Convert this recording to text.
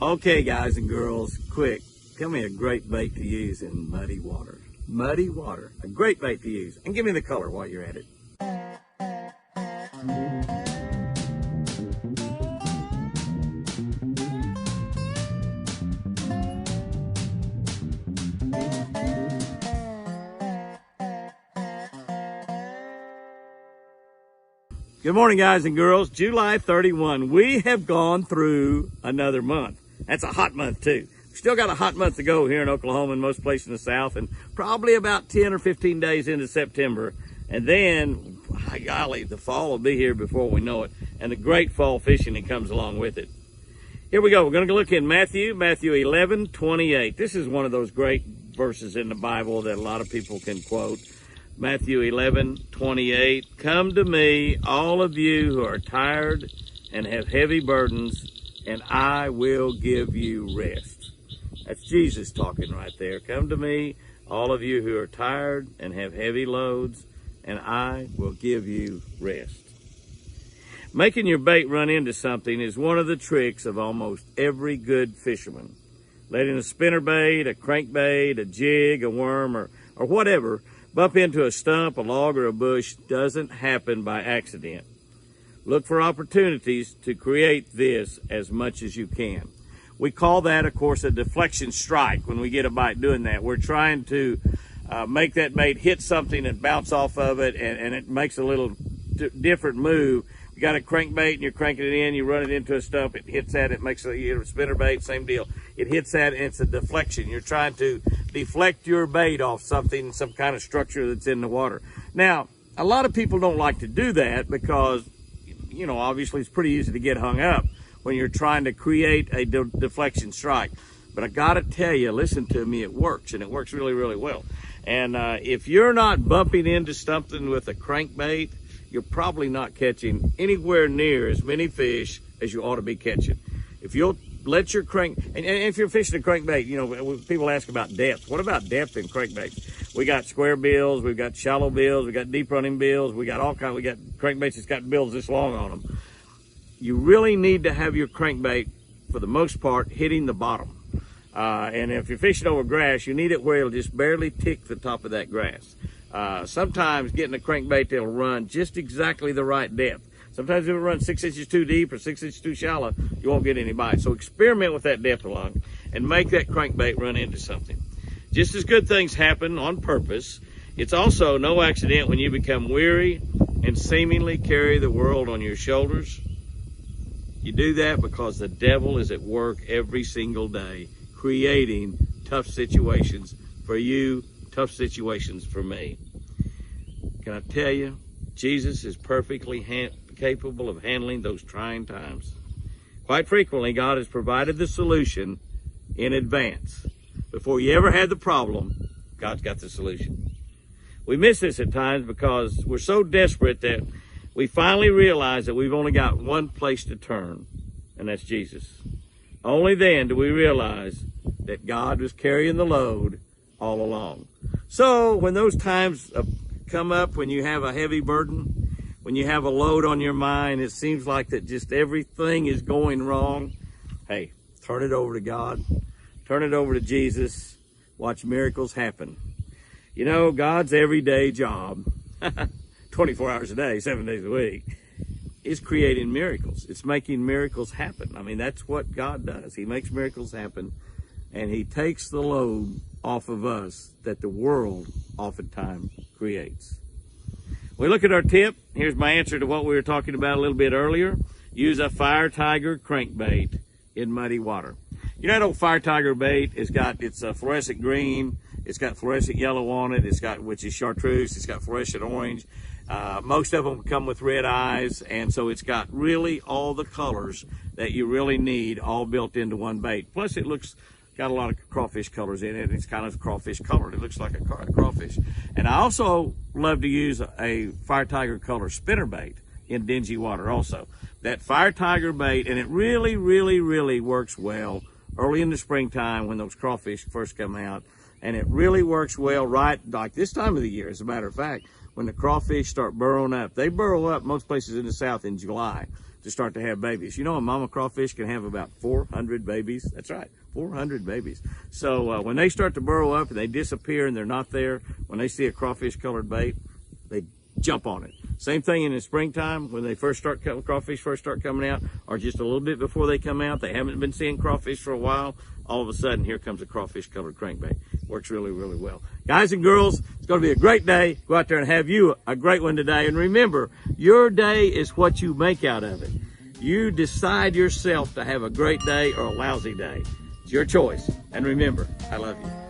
Okay, guys and girls, quick, tell me a great bait to use in muddy water. Muddy water, a great bait to use. And give me the color while you're at it. Good morning, guys and girls. July 31. We have gone through another month. That's a hot month, too. We still got a hot month to go here in Oklahoma and most places in the South, and probably about 10 or 15 days into September. And then, by golly, the fall will be here before we know it, and the great fall fishing that comes along with it. Here we go. We're going to look in Matthew 11:28. This is one of those great verses in the Bible that a lot of people can quote. Matthew 11:28, come to me, all of you who are tired and have heavy burdens, and I will give you rest. That's Jesus talking right there. Come to me, all of you who are tired and have heavy loads, and I will give you rest. Making your bait run into something is one of the tricks of almost every good fisherman. Letting a spinnerbait, a crankbait, a jig, a worm, or whatever bump into a stump, a log, or a bush doesn't happen by accident. Look for opportunities to create this as much as you can. We call that, of course, a deflection strike when we get a bite doing that. We're trying to make that bait hit something and bounce off of it, and it makes a little different move. You got a crankbait and you're cranking it in, you run it into a stump, it hits that, it makes a spinnerbait, same deal. It hits that and it's a deflection. You're trying to deflect your bait off something, some kind of structure that's in the water. Now, a lot of people don't like to do that because, you know, obviously it's pretty easy to get hung up when you're trying to create a deflection strike. But I gotta tell you, listen to me, it works, and it works really, really well. And if you're not bumping into something with a crankbait, you're probably not catching anywhere near as many fish as you ought to be catching. If you'll let your and if you're fishing a crankbait, you know, people ask about depth. What about depth in crankbaits? We got square bills, we've got shallow bills, we got deep running bills, we got we got crankbaits that's got bills this long on them. You really need to have your crankbait, for the most part, hitting the bottom. And if you're fishing over grass, you need it where it'll just barely tick the top of that grass. Sometimes getting a crankbait that'll run just exactly the right depth. Sometimes if it runs 6 inches too deep or 6 inches too shallow, you won't get any bites. So experiment with that depth along and make that crankbait run into something. Just as good things happen on purpose, it's also no accident when you become weary and seemingly carry the world on your shoulders. You do that because the devil is at work every single day, creating tough situations for you, tough situations for me. Can I tell you, Jesus is perfectly capable of handling those trying times. Quite frequently, God has provided the solution in advance. Before you ever had the problem, God's got the solution. We miss this at times because we're so desperate that we finally realize that we've only got one place to turn, and that's Jesus. Only then do we realize that God was carrying the load all along. So when those times come up, when you have a heavy burden, when you have a load on your mind, it seems like that just everything is going wrong, hey, turn it over to God. Turn it over to Jesus. Watch miracles happen. You know, God's everyday job, 24 hours a day, 7 days a week, is creating miracles. It's making miracles happen. I mean, that's what God does. He makes miracles happen, and he takes the load off of us that the world oftentimes creates. We look at our tip. Here's my answer to what we were talking about a little bit earlier. Use a Fire Tiger crankbait in muddy water. You know that old Fire Tiger bait, it's a fluorescent green, it's got fluorescent yellow on it, which is chartreuse, it's got fluorescent orange. Most of them come with red eyes, and so it's got really all the colors that you really need all built into one bait. Plus it got a lot of crawfish colors in it, and it's kind of crawfish colored. It looks like a crawfish. And I also love to use a Fire Tiger color spinnerbait in dingy water also. That Fire Tiger bait, and it really, really, really works well early in the springtime when those crawfish first come out. And it really works well right like this time of the year, as a matter of fact, when the crawfish start burrowing up. They burrow up most places in the South in July. to start to have babies. You know, a mama crawfish can have about 400 babies. That's right, 400 babies. So when they start to burrow up and they disappear and they're not there, when they see a crawfish colored bait, they jump on it. Same thing in the springtime when they crawfish first start coming out, or just a little bit before they come out. They haven't been seeing crawfish for a while. All of a sudden, here comes a crawfish colored crankbait. Works really, really well. Guys and girls, it's going to be a great day. Go out there and have you a great one today. And remember, your day is what you make out of it. You decide yourself to have a great day or a lousy day. It's your choice. And remember, I love you.